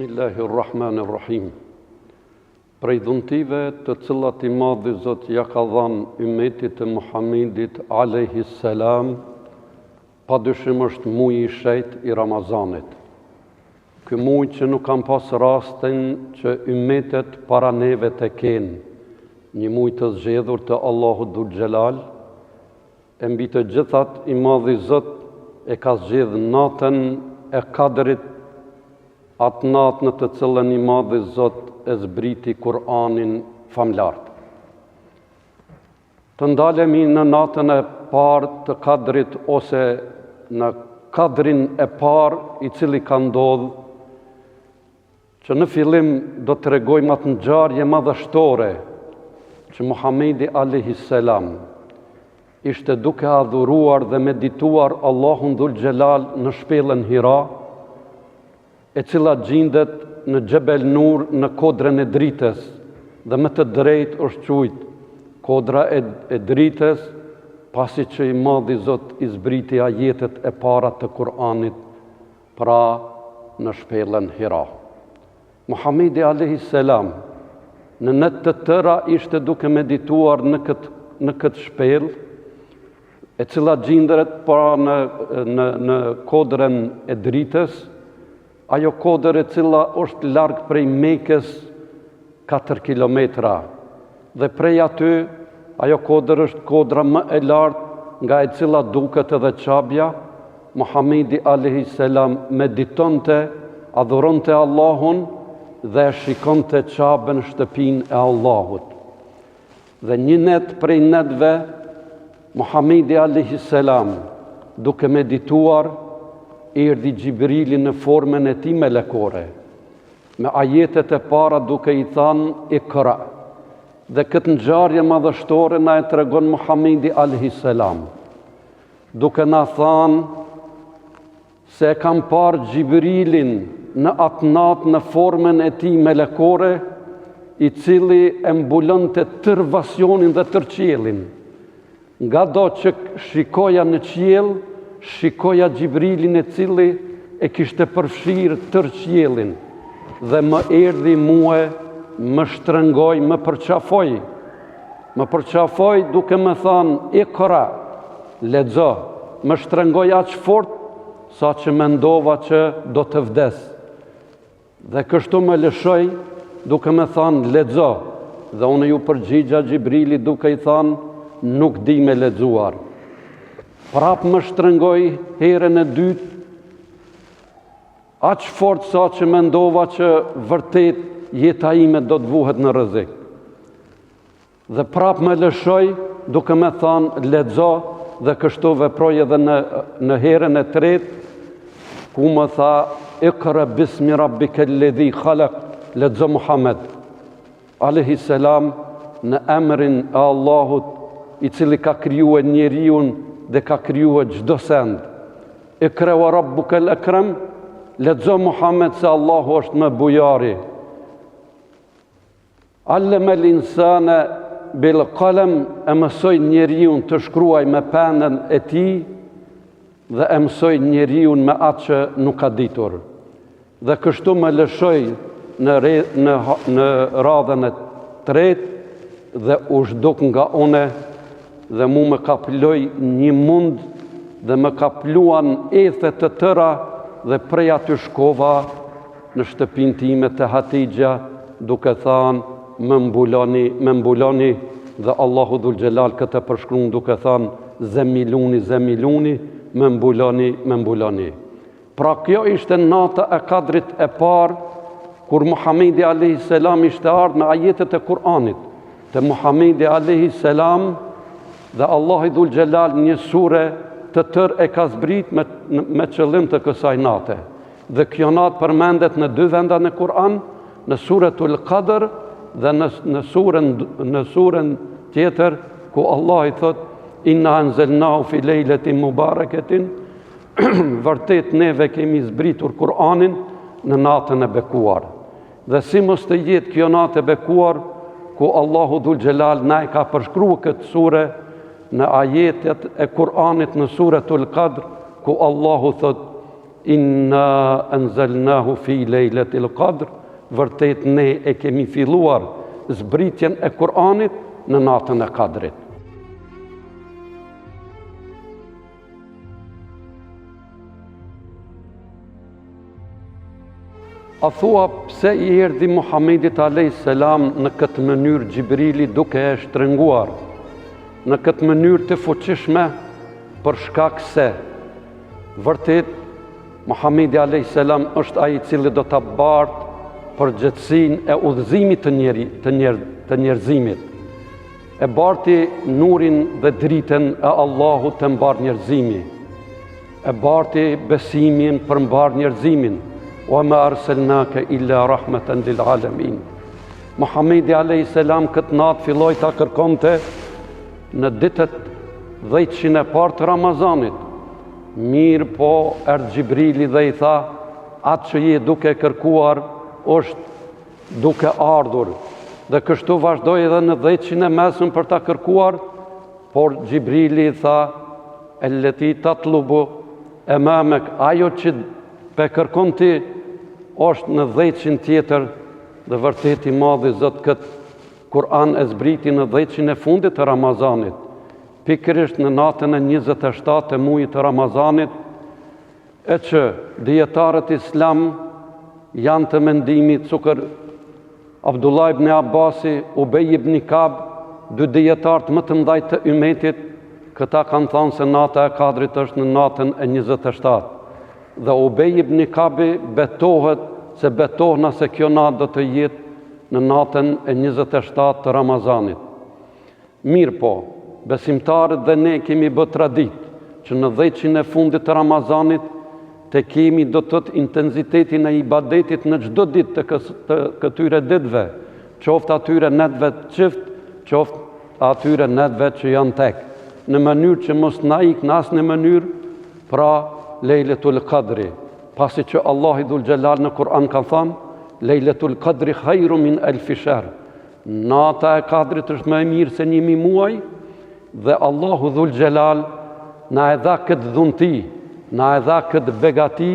Bismillahirrahmanirrahim. Prej dhuntive të cilat i madhi Zot ja ka dhanë ummetit të Muhamedit alayhi salam, padyshim është muji i shejt i Ramazanit. Ky muj që nuk kam pas rastin që ummetet para neve të kenë, një muj të zgjedhur të Allahut Dhul Xhelal, e mbi të gjithat i madhi Zot e ka zgjedhë natën e Kadrit, atë natë në të cilën i madhi Zot e zbriti Kur'anin famlart. Të ndalemi në natën e parë të Kadrit ose në Kadrin e parë i cili ka ndodhur, që në fillim do të tregojmë atë ngjarje madhështore që Muhamedi alayhi salam ishte duke adhuruar dhe medituar Allahun Dhul Xhelal në shpellën Hira, e cila gjendet në Xhebel Nur në kodrën e dritës, dhe më të drejtë është quajtur kodra e dritës, pasi që i madhi Zot i zbriti ajetet e para të Kur'anit, pra në shpellën Hira. Muhamedi alayhi salam në net të tëra ishte duke medituar në këtë shpellë, e cila gjendet pra në kodrën e dritës, ajo kodër e cila është larg prej Mekës 4 kilometra, dhe prej aty ajo kodër është kodra më e lartë nga e cila duket edhe Qabja. Muhamedi alayhi salam meditonte, adhuronte Allahun dhe shikonte Qabën, shtëpinë e Allahut. Dhe një net prej netve, Muhamedi alayhi salam duke medituar, erdhi Gjibrili në formën e tij melekore, me ajetet e para duke i thënë Iqra. Dhe këtë ngjarje madhështore na e tregon Muhamedi alayhi salam, duke na thënë se kam parë Gjibrilin në atë natë në formën e tij melekore, i cili e mbulonte tërë vasionin dhe tërë qiellin. Nga do që shikoja në qiell, shikoja Gjibrilin i cili e kishte përfshirë tërë qiellin, dhe më erdhi mua, më shtrëngoi, më përqafoi duke më thënë Iqra, lexo. Më shtrëngoi aq fort sa që mendova që do të vdes. Dhe kështu më lëshoi duke më thënë lexo, dhe unë ju përgjigja Gjibrili duke i thënë nuk di me lexuar. Prap më shtrëngoi herën e dytë, aq fort sa që mendova që vërtet jeta ime do të vuhet në rrezik. Dhe prap më lëshoi duke më thënë lexo, dhe kështu veproi edhe në herën e tretë, ku më tha Iqra bismi rabbikal ladhi khalaq, lexo Muhammed alayhi salam në emrin e Allahut i cili ka krijuar njeriu dhe ka krijuar çdo send. Iqra wa rabbukal akram, lexo Muhammed se Allahu është më bujari. Allama al-insana bil qalam, e mësoi njeriu të shkruaj me penën e tij, dhe e mësoi njeriu me atë që nuk ka ditur. Dhe kështu më lëshoi në radhën e tretë, dhe u zhduk nga une, dhe mu më kaploj një mund, dhe më kapluan ethe të tëra, dhe prej aty shkova në shtëpinë time të Hatixha, duke thënë më mbuloni, dhe Allahu Dhul Xhelal këtë përshkruan duke thënë zemiluni, më mbuloni. Pra kjo ishte nata e Kadrit e parë, kur Muhamedi alayhi salam ishte ardhur me ajetet e Kur'anit te Muhamedi alayhi salam, dhe Allahu Dhul Xhelal një sure të tërë e ka zbrit me qëllim të kësaj nate. Dhe kjo natë përmendet në 2 venda në Kur'an, në Suratul Qadr dhe në surën tjetër, ku Allah i thot inna anzalnahu fi lejletin mubarakatin, vërtet neve kemi zbritur Kur'anin në natën e bekuar. Dhe si mos të jetë kjo natë e bekuar, ku Allahu Dhul Xhelal na e ka përshkruar këtë sure në ajetet e Kur'anit në Suratul Qadr, ku Allahu thot inna anzalnahu fi lejletil qadr, vërtet ne e kemi filluar zbritjen e Kur'anit në natën e Kadrit. A thua pse i erdhi Muhamedit a.s. në këtë mënyrë Gjibrili duke e shtrënguar, në këtë mënyrë të fuqishme, për shkak se vërtet Muhamedi a.s. është ai i cili do ta bartë përgjithësinë e udhëzimit të njerëzimit. E barti nurin dhe dritën e Allahut të mbar njerëzimi. E barti besimin për mbar njerëzimin. Wa ma arsalnaka illa rahmatan lil alamin. Muhamedi a.s. këtë natë filloi ta kërkonte në ditët 10 e parë të Ramazanit. Mirë po, erdhi Gjibrili dhe i tha, atë që je duke kërkuar është duke ardhur. Dhe kështu vazhdoi edhe në 10 e mesëm për ta kërkuar, por Gjibrili i tha, elleti tatlubu amamak, ajo që pe kërkon ti është në 10 tjetër, dhe vërtet i madhi Zot këtë Kur'an e zbriti në 10 e fundit të Ramazanit, pikërisht në natën e 27 të muajit të Ramazanit, e që dietarët islam janë të mendimit cukër Abdullah ibn Abbasi, Ubej ibn Kab, dy dietarët më të mëdhenj të ummetit, këta kanë thënë se nata e Kadrit është në natën e 27. Dhe Ubej ibn Kabi betohet se kjo natë do të jetë në natën e 27 të Ramazanit. Mirë po, besimtarët dhe ne kemi bë traditë që në 10 e fundit të Ramazanit të kemi do të të intensitetin e ibadetit në çdo ditë të këtyre ditëve, qoftë atyre netëve të çift, qoftë atyre netëve që janë tek, në mënyrë që mos na ik në asnjë mënyrë pra Lejletul Qadri, pasi që Allah i Dhul Gjelal në Kur'an ka thënë, Lejletul Qadri khairu min alfi shahr. Nata e Kadrit është më e mirë se 1000 muaj, dhe Allahu Dhul Gjelal na e dha këtë dhunti, na e dha këtë begati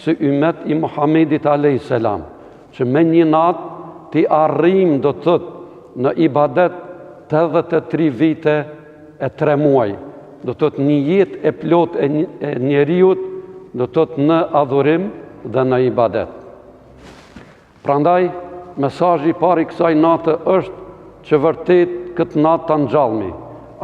si ummet i Muhamedit a.s. që me një natë ti arrim do të thëtë në ibadet 83 vite e 3 muaj. Do të thëtë një jetë e plot e njeriut, do të thëtë në adhurim dhe në ibadet. Prandaj, mesazhi i parë i kësaj natë është që vërtet këtë natë ta ngjallmi,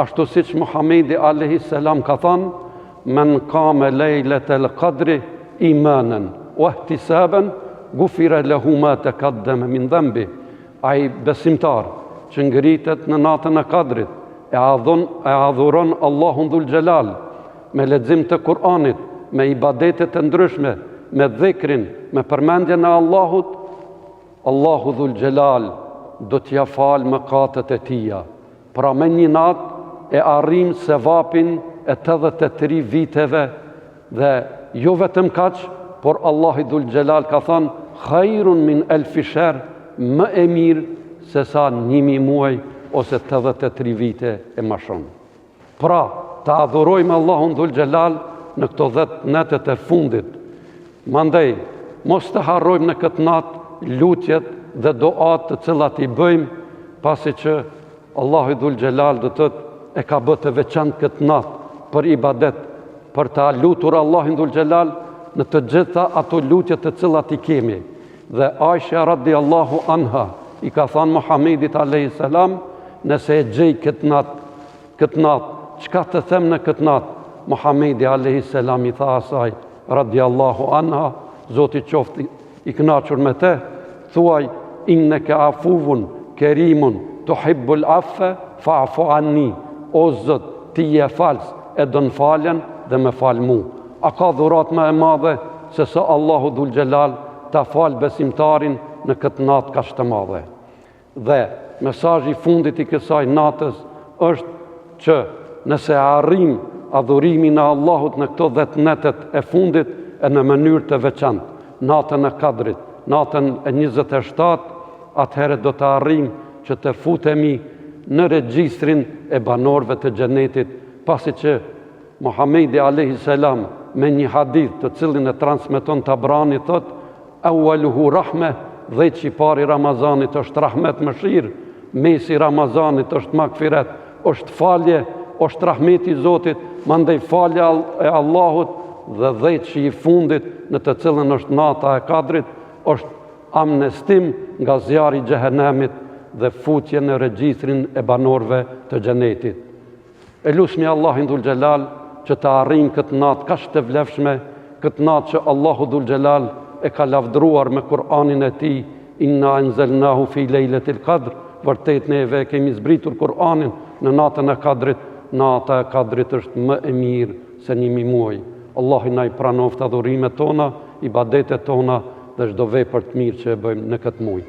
ashtu siç Muhamedi a.s. ka thënë, men kame lejletel qadri imanan wa ihtisaban gufira lahu ma taqaddama min dhanbi. Ai besimtar që ngritet në natën e Kadrit e adhuron Allahun Dhul Gjelal me lexim të Kur'anit, me ibadetet të ndryshme, me dhikrin, me përmendjen e Allahut, Allahu Dhul Gjelal do t'ja falë mëkatet e tija. Pra me një natë e arrim sevapin e 83 viteve, dhe jo vetëm kaq, por Allah i Dhul Gjelal ka thënë khairun min alfi shahr, më e mirë se sa 1000 muaj ose 83 vite e më shumë. Pra, ta adhurojmë Allahun Dhul Gjelal në këto 10 netët e fundit. Mandej, mos të harrojmë në këtë natë lutjet dhe doat të cilat i bëjmë, pasi që Allahu Dhul Gjelal do të e ka bërë të veçantë këtë natë për ibadet, për ta lutur Allahin Dhul Gjelal në të gjitha ato lutjet të cilat i kemi. Dhe Aisha radiallahu anha i ka thënë Muhamedit a.s. nëse e gjej këtë natë, çka të them në këtë natë? Muhamedi a.s. i tha asaj radiallahu anha, Zoti qoftë i kënaqur me te, thuaj innaka afuvun kerimun tuhibbul affa fa'fu anni. O Zot, ti je fals, e don faljen dhe me fal mu. A ka dhurat më e madhe se sa Allahu Dhul Gjelal ta fal besimtarin në këtë natë kaq të madhe? Dhe mesazhi i fundit i kësaj natës është që nëse arrim adhurimin e Allahut në këto 10 netët e fundit e në mënyrë të veçantë, natën e Kadrit, natën e 27, atëherë do të arrim që të futemi në regjistrin e banorëve të xhenetit, pasi që Muhamedi a.s. me një hadith të cilin e transmeton Tabrani, thot, awwaluhu rahme, dhjetë i pari Ramazanit është rahmet mëshirë, mesi Ramazanit është magfiret, është falje, është rahmeti i Zotit, mandej falja e Allahut, dhe dhjetë i fundit në të cilën është nata e Kadrit, është amnestim nga zjarri i xhehenemit dhe futje në regjistrin e banorëve të xhenetit. E lusmi Allahin dhul xhelal që të arrijmë këtë natë kaq të vlefshme, këtë natë që Allahu dhul xhelal e ka lavdruar me Kur'anin e tij, inna anzalnahu fi lejletil qadr, vërtet neve kemi zbritur Kur'anin në natën e Kadrit. Nata e Kadrit është më e mirë se 1000 muaj. Allahu na i pranoft adhurimet tona, ibadetet tona dhe çdo vepër të mirë që e bëjmë në këtë muaj.